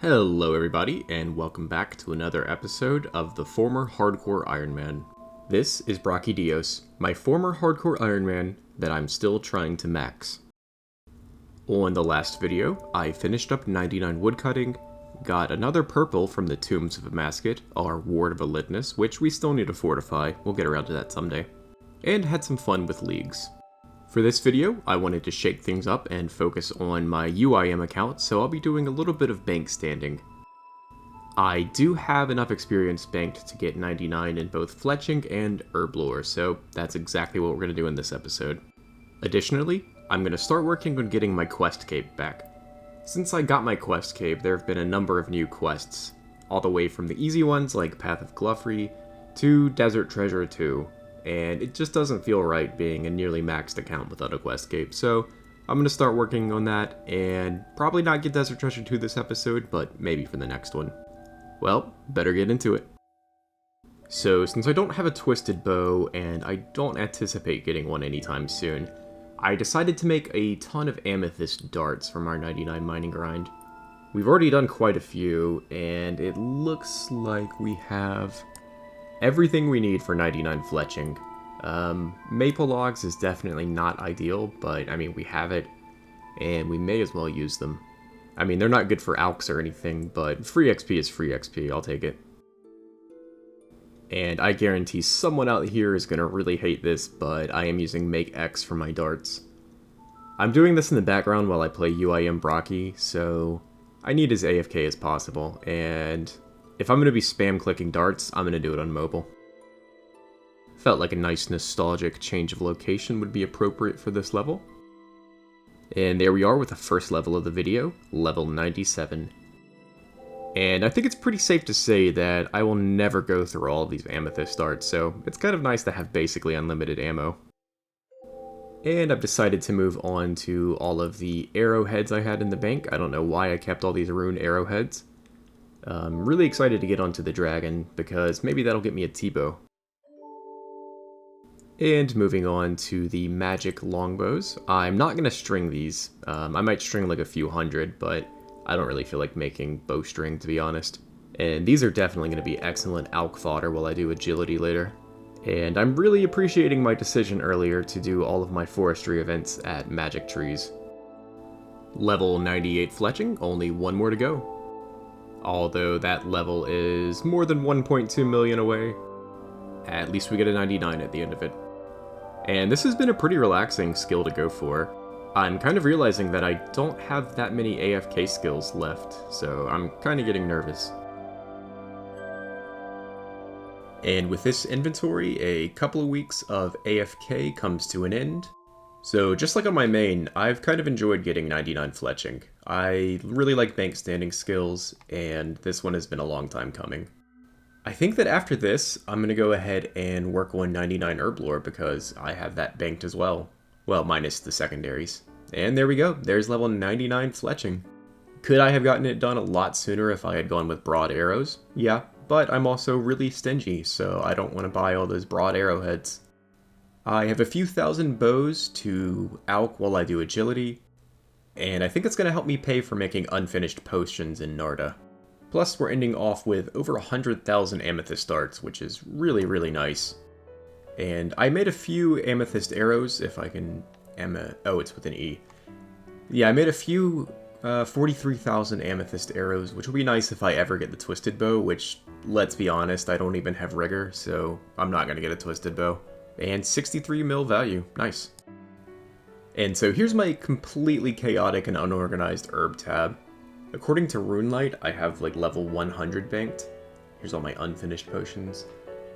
Hello everybody, and welcome back to another episode of the former hardcore Ironman. This is Brocky Dios, my former hardcore Ironman that I'm still trying to max. On the last video, I finished up 99 woodcutting, got another purple from the Tombs of Amasket, our Ward of Elitness, which we still need to fortify, we'll get around to that someday, and had some fun with leagues. For this video, I wanted to shake things up and focus on my UIM account, so I'll be doing a little bit of bank standing. I do have enough experience banked to get 99 in both Fletching and Herblore, so that's exactly what we're going to do in this episode. Additionally, I'm going to start working on getting my quest cape back. Since I got my quest cape, there have been a number of new quests, all the way from the easy ones like Path of Gluffrey to Desert Treasure 2. And it just doesn't feel right being a nearly maxed account without a quest cape, so I'm going to start working on that, and probably not get Desert Treasure 2 this episode, but maybe for the next one. Well, better get into it. So, since I don't have a twisted bow, and I don't anticipate getting one anytime soon, I decided to make a ton of amethyst darts from our 99 mining grind. We've already done quite a few, and it looks like we have everything we need for 99 fletching. Maple logs is definitely not ideal, but I mean, we have it, and we may as well use them. I mean, they're not good for alks or anything, but free XP is free XP, I'll take it. And I guarantee someone out here is going to really hate this, but I am using Make X for my darts. I'm doing this in the background while I play UIM Brocky, so I need as AFK as possible, and if I'm going to be spam clicking darts, I'm going to do it on mobile. Felt like a nice nostalgic change of location would be appropriate for this level. And there we are with the first level of the video, level 97. And I think it's pretty safe to say that I will never go through all of these amethyst darts, so it's kind of nice to have basically unlimited ammo. And I've decided to move on to all of the arrowheads I had in the bank. I don't know why I kept all these rune arrowheads. I'm really excited to get onto the dragon, because maybe that'll get me a T-bow. And moving on to the magic longbows. I'm not going to string these. I might string like a few hundred, but I don't really feel like making bowstring, to be honest. And these are definitely going to be excellent alk fodder while I do agility later. And I'm really appreciating my decision earlier to do all of my forestry events at magic trees. Level 98 fletching, only one more to go. Although that level is more than 1.2 million away. At least we get a 99 at the end of it. And this has been a pretty relaxing skill to go for. I'm kind of realizing that I don't have that many AFK skills left, so I'm kind of getting nervous. And with this inventory, a couple of weeks of AFK comes to an end. So just like on my main, I've kind of enjoyed getting 99 fletching. I really like bank standing skills, and this one has been a long time coming. I think that after this, I'm going to go ahead and work on 99 Herblore because I have that banked as well. Well, minus the secondaries. And there we go, there's level 99 fletching. Could I have gotten it done a lot sooner if I had gone with broad arrows? Yeah, but I'm also really stingy, so I don't want to buy all those broad arrowheads. I have a few thousand bows to alk while I do agility, and I think it's going to help me pay for making unfinished potions in Narda. Plus, we're ending off with over 100,000 amethyst darts, which is really nice. And I made a few amethyst arrows, if I can... oh, it's with an E. Yeah, I made a few 43,000 amethyst arrows, which will be nice if I ever get the twisted bow, which, let's be honest, I don't even have rigor, so I'm not going to get a twisted bow. And 63 mil value. Nice. And so here's my completely chaotic and unorganized herb tab. According to Runelight, I have like level 100 banked. Here's all my unfinished potions.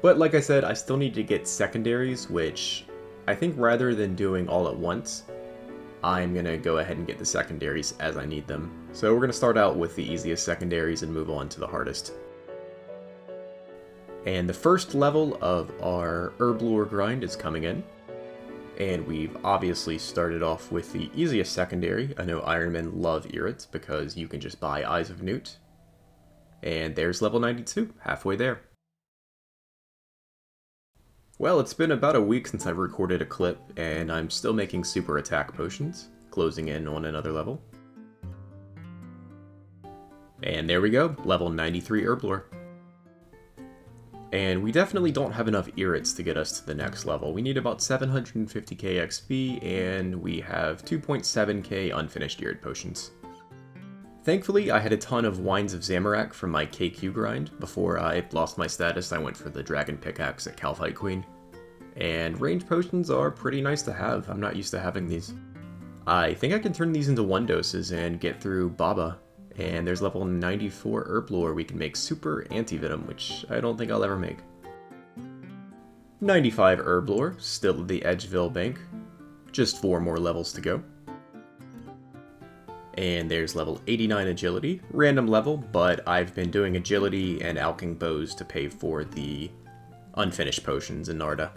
But like I said, I still need to get secondaries, which I think rather than doing all at once, I'm going to go ahead and get the secondaries as I need them. So we're going to start out with the easiest secondaries and move on to the hardest. And the first level of our Herblore grind is coming in. And we've obviously started off with the easiest secondary. I know Ironmen love Irits because you can just buy Eyes of Newt. And there's level 92, halfway there. Well, it's been about a week since I recorded a clip, and I'm still making super attack potions, closing in on another level. And there we go, level 93 Herblore. And we definitely don't have enough irrits to get us to the next level. We need about 750k XP, and we have 2.7k unfinished irrit potions. Thankfully, I had a ton of Wines of Zamorak from my KQ grind. Before I lost my status, I went for the Dragon Pickaxe at Calphite Queen. And range potions are pretty nice to have. I'm not used to having these. I think I can turn these into 1 doses and get through Baba. And there's level 94 Herblore we can make Super Anti-Venom, which I don't think I'll ever make. 95 Herblore, still at the Edgeville Bank. Just 4 more levels to go. And there's level 89 Agility, random level, but I've been doing Agility and alching bows to pay for the unfinished potions in Narda.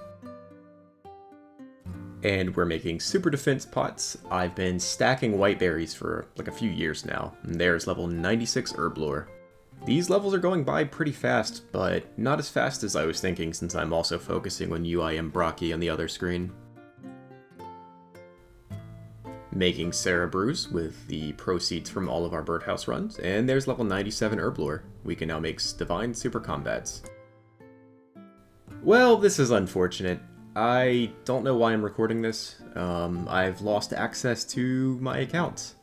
And we're making super defense pots. I've been stacking white berries for like a few years now, and there's level 96 Herblore. These levels are going by pretty fast, but not as fast as I was thinking since I'm also focusing on UIM Brocky on the other screen. Making Sarah Brews with the proceeds from all of our birdhouse runs, and there's level 97 Herblore. We can now make Divine Super Combats. Well, this is unfortunate. I don't know why I'm recording this. I've lost access to my account,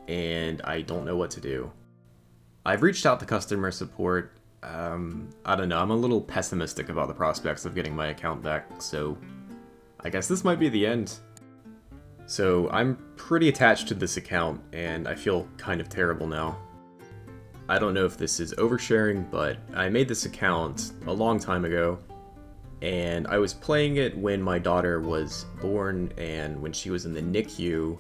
and I don't know what to do. I've reached out to customer support. I don't know, I'm a little pessimistic about the prospects of getting my account back, so I guess this might be the end. So I'm pretty attached to this account, and I feel kind of terrible now. I don't know if this is oversharing, but I made this account a long time ago, and I was playing it when my daughter was born, and when she was in the NICU,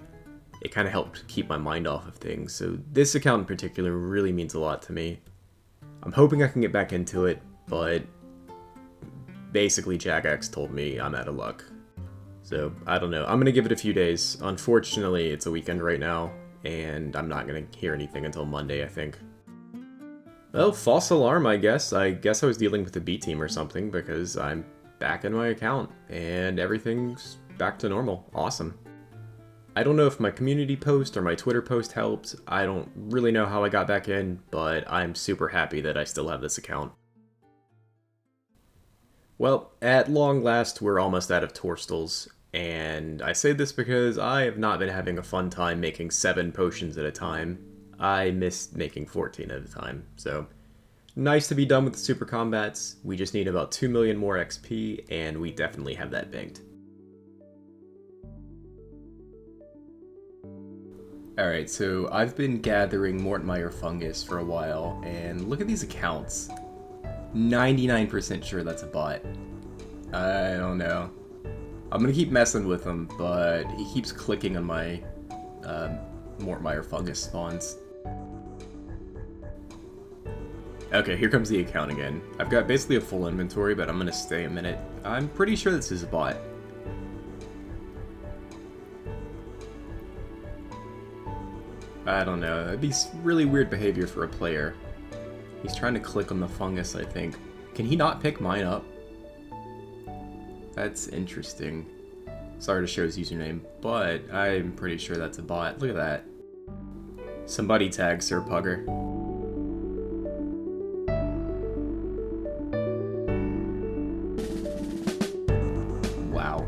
it kind of helped keep my mind off of things. So this account in particular really means a lot to me. I'm hoping I can get back into it, but basically Jagex told me I'm out of luck. So, I don't know. I'm gonna give it a few days. Unfortunately, it's a weekend right now, and I'm not gonna hear anything until Monday, I think. Well, false alarm, I guess. I guess I was dealing with the B team or something, because I'm back in my account, and everything's back to normal. Awesome. I don't know if my community post or my Twitter post helped. I don't really know how I got back in, but I'm super happy that I still have this account. Well, at long last, we're almost out of Torstals. And I say this because I have not been having a fun time making 7 potions at a time. I miss making 14 at a time, so nice to be done with the super combats. We just need about 2 million more XP, and we definitely have that banked. Alright, so I've been gathering Mortmire fungus for a while, and look at these accounts. 99% sure that's a bot. I don't know. I'm gonna keep messing with him, but he keeps clicking on my Mortmire fungus spawns. Okay, here comes the account again. I've got basically a full inventory, but I'm gonna stay a minute. I'm pretty sure this is a bot. I don't know, that'd be really weird behavior for a player. He's trying to click on the fungus, I think. Can he not pick mine up? That's interesting. Sorry to show his username, but I'm pretty sure that's a bot. Look at that. Somebody tag Sir Pugger. Wow.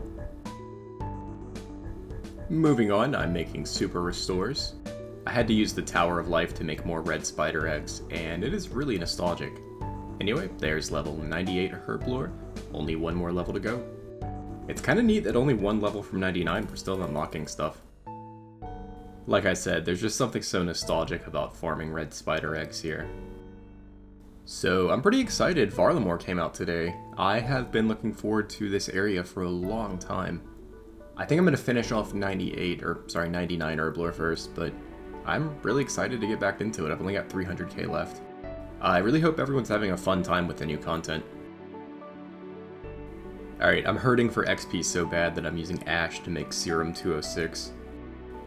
Moving on, I'm making super restores. I had to use the Tower of Life to make more red spider eggs, and it is really nostalgic. Anyway, there's level 98 Herblore. Only 1 more level to go. It's kind of neat that only 1 level from 99 we're still unlocking stuff. Like I said, there's just something so nostalgic about farming red spider eggs here. So I'm pretty excited. Varlamore came out today. I have been looking forward to this area for a long time. I think I'm going to finish off 99 Herblore first, but I'm really excited to get back into it. I've only got 300k left. I really hope everyone's having a fun time with the new content. Alright, I'm hurting for XP so bad that I'm using Ash to make Serum 206.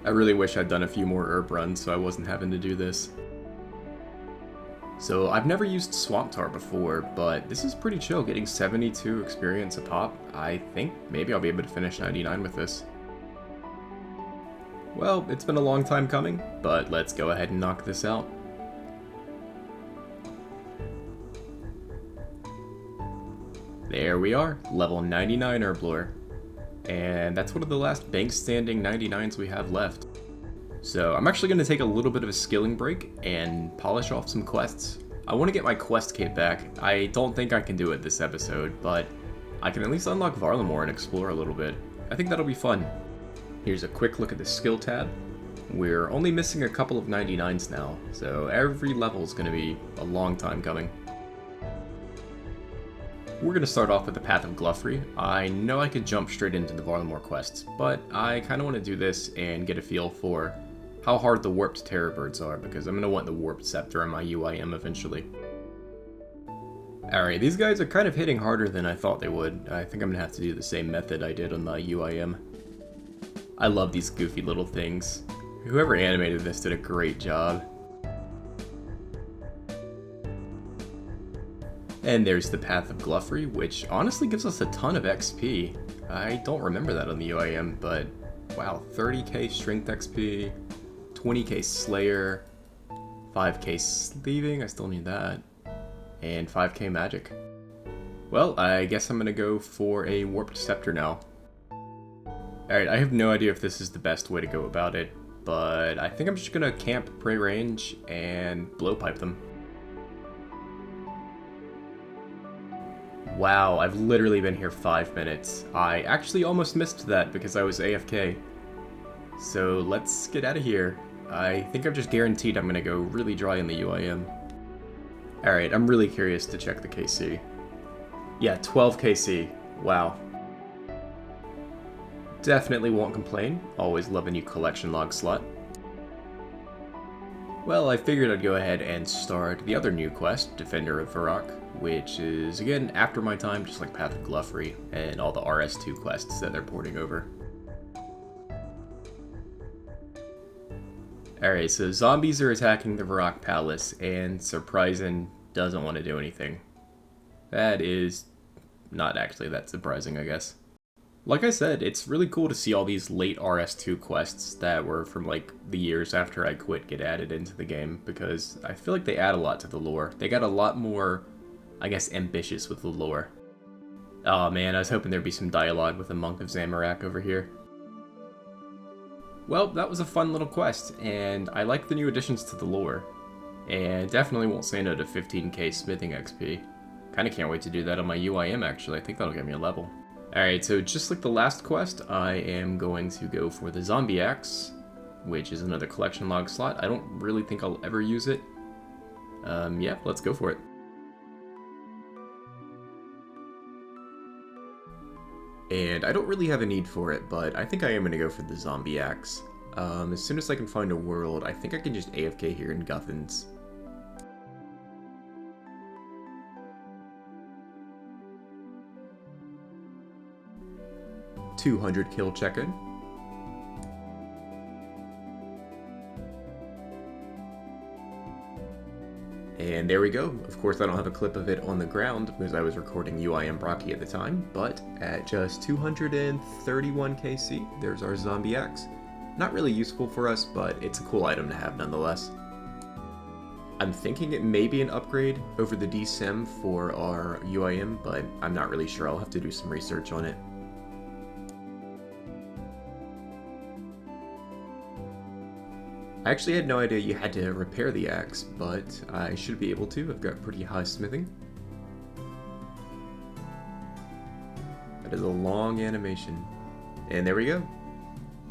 I really wish I'd done a few more herb runs so I wasn't having to do this. So I've never used Swamp Tar before, but this is pretty chill, getting 72 experience a pop. I think maybe I'll be able to finish 99 with this. Well, it's been a long time coming, but let's go ahead and knock this out. There we are, level 99 Herblore. And that's one of the last bank standing 99s we have left. So I'm actually going to take a little bit of a skilling break and polish off some quests. I want to get my quest kit back. I don't think I can do it this episode, but I can at least unlock Varlamore and explore a little bit. I think that'll be fun. Here's a quick look at the skill tab. We're only missing a couple of 99s now, so every level is going to be a long time coming. We're going to start off with the Path of Gluffery. I know I could jump straight into the Varlamore quests, but I kind of want to do this and get a feel for how hard the warped terror birds are, because I'm going to want the warped scepter on my UIM eventually. Alright, these guys are kind of hitting harder than I thought they would. I think I'm going to have to do the same method I did on the UIM. I love these goofy little things. Whoever animated this did a great job. And there's the Path of Gluffery, which honestly gives us a ton of XP. I don't remember that on the UIM, but wow, 30k Strength XP, 20k Slayer, 5k Sleeving, I still need that, and 5k Magic. Well, I guess I'm gonna go for a Warped Scepter now. Alright, I have no idea if this is the best way to go about it, but I think I'm just gonna camp Prey Range and blowpipe them. Wow, I've literally been here 5 minutes. I actually almost missed that because I was AFK. So let's get out of here. I think I've just guaranteed I'm gonna go really dry in the UIM. Alright, I'm really curious to check the KC. Yeah, 12 KC. Wow. Definitely won't complain. Always love a new collection log slot. Well, I figured I'd go ahead and start the other new quest, Defender of Varrock, which is, again, after my time, just like Path of Gluffery and all the RS2 quests that they're porting over. Alright, so zombies are attacking the Varrock Palace, and Surprising doesn't want to do anything. That is not actually that surprising, I guess. Like I said, it's really cool to see all these late RS2 quests that were from like the years after I quit get added into the game, because I feel like they add a lot to the lore. They got a lot more, I guess, ambitious with the lore. Oh man, I was hoping there'd be some dialogue with the Monk of Zamorak over here. Well, that was a fun little quest, and I like the new additions to the lore. And definitely won't say no to 15k smithing XP. Kinda can't wait to do that on my UIM actually, I think that'll get me a level. Alright, so just like the last quest, I am going to go for the Zombie Axe, which is another collection log slot. I don't really think I'll ever use it. Yeah, let's go for it. And I don't really have a need for it, but I think I am going to go for the Zombie Axe. As soon as I can find a world, I think I can just AFK here in Guthans. $200 kill check-in. And there we go. Of course, I don't have a clip of it on the ground because I was recording UIM Brocky at the time, but at just 231 KC, there's our Zombie Axe. Not really useful for us, but it's a cool item to have nonetheless. I'm thinking it may be an upgrade over the DSEM for our UIM, but I'm not really sure. I'll have to do some research on it. I actually had no idea you had to repair the axe, but I should be able to. I've got pretty high smithing. That is a long animation. And there we go.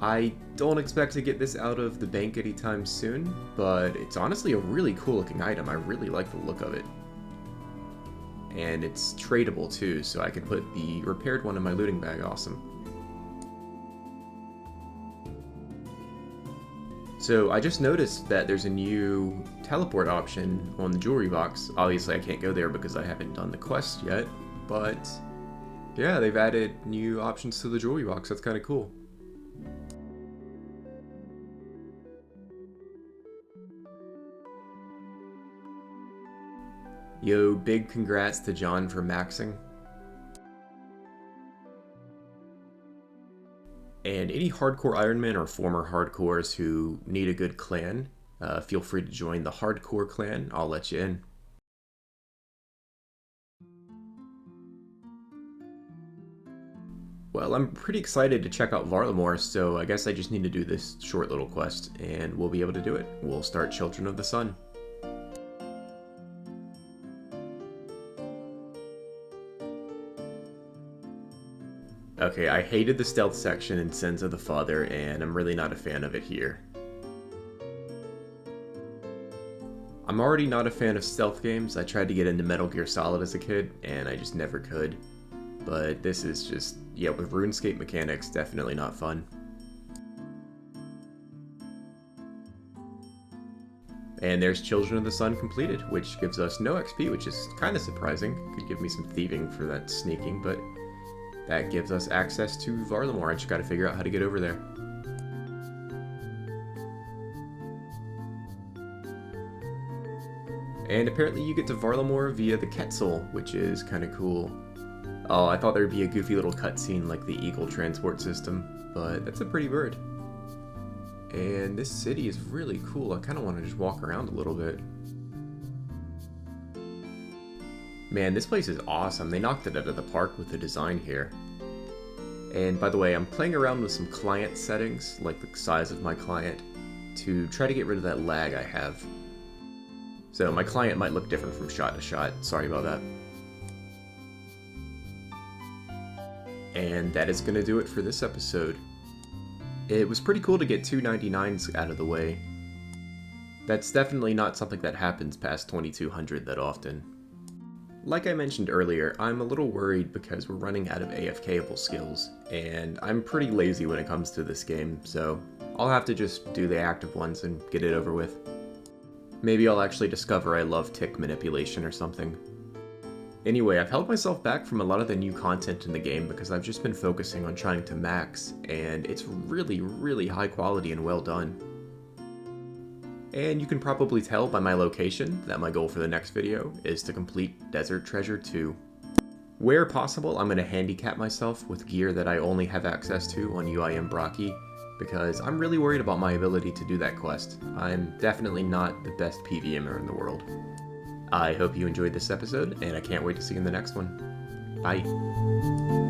I don't expect to get this out of the bank anytime soon, but it's honestly a really cool looking item. I really like the look of it. And it's tradable too, so I can put the repaired one in my looting bag. Awesome. So I just noticed that there's a new teleport option on the jewelry box. Obviously I can't go there because I haven't done the quest yet, but yeah, they've added new options to the jewelry box. That's kind of cool. Yo, big congrats to John for maxing. And any hardcore Ironman or former hardcores who need a good clan, feel free to join the hardcore clan. I'll let you in. Well, I'm pretty excited to check out Varlamore, so I guess I just need to do this short little quest, and we'll be able to do it. We'll start Children of the Sun. Okay, I hated the stealth section in Sins of the Father, and I'm really not a fan of it here. I'm already not a fan of stealth games. I tried to get into Metal Gear Solid as a kid, and I just never could. But this is just, yeah, with RuneScape mechanics, definitely not fun. And there's Children of the Sun completed, which gives us no XP, which is kind of surprising. Could give me some thieving for that sneaking, but that gives us access to Varlamore. I just gotta figure out how to get over there. And apparently you get to Varlamore via the Quetzal, which is kind of cool. Oh, I thought there would be a goofy little cutscene like the Eagle transport system, but that's a pretty bird. And this city is really cool. I kind of want to just walk around a little bit. Man, this place is awesome. They knocked it out of the park with the design here. And by the way, I'm playing around with some client settings, like the size of my client, to try to get rid of that lag I have. So my client might look different from shot to shot. Sorry about that. And that is going to do it for this episode. It was pretty cool to get 299s out of the way. That's definitely not something that happens past 2200 that often. Like I mentioned earlier, I'm a little worried because we're running out of AFK-able skills, and I'm pretty lazy when it comes to this game, so I'll have to just do the active ones and get it over with. Maybe I'll actually discover I love tick manipulation or something. Anyway, I've held myself back from a lot of the new content in the game because I've just been focusing on trying to max, and it's really, really high quality and well done. And you can probably tell by my location that my goal for the next video is to complete Desert Treasure 2. Where possible, I'm going to handicap myself with gear that I only have access to on UIM Brocky, because I'm really worried about my ability to do that quest. I'm definitely not the best PVMer in the world. I hope you enjoyed this episode, and I can't wait to see you in the next one. Bye.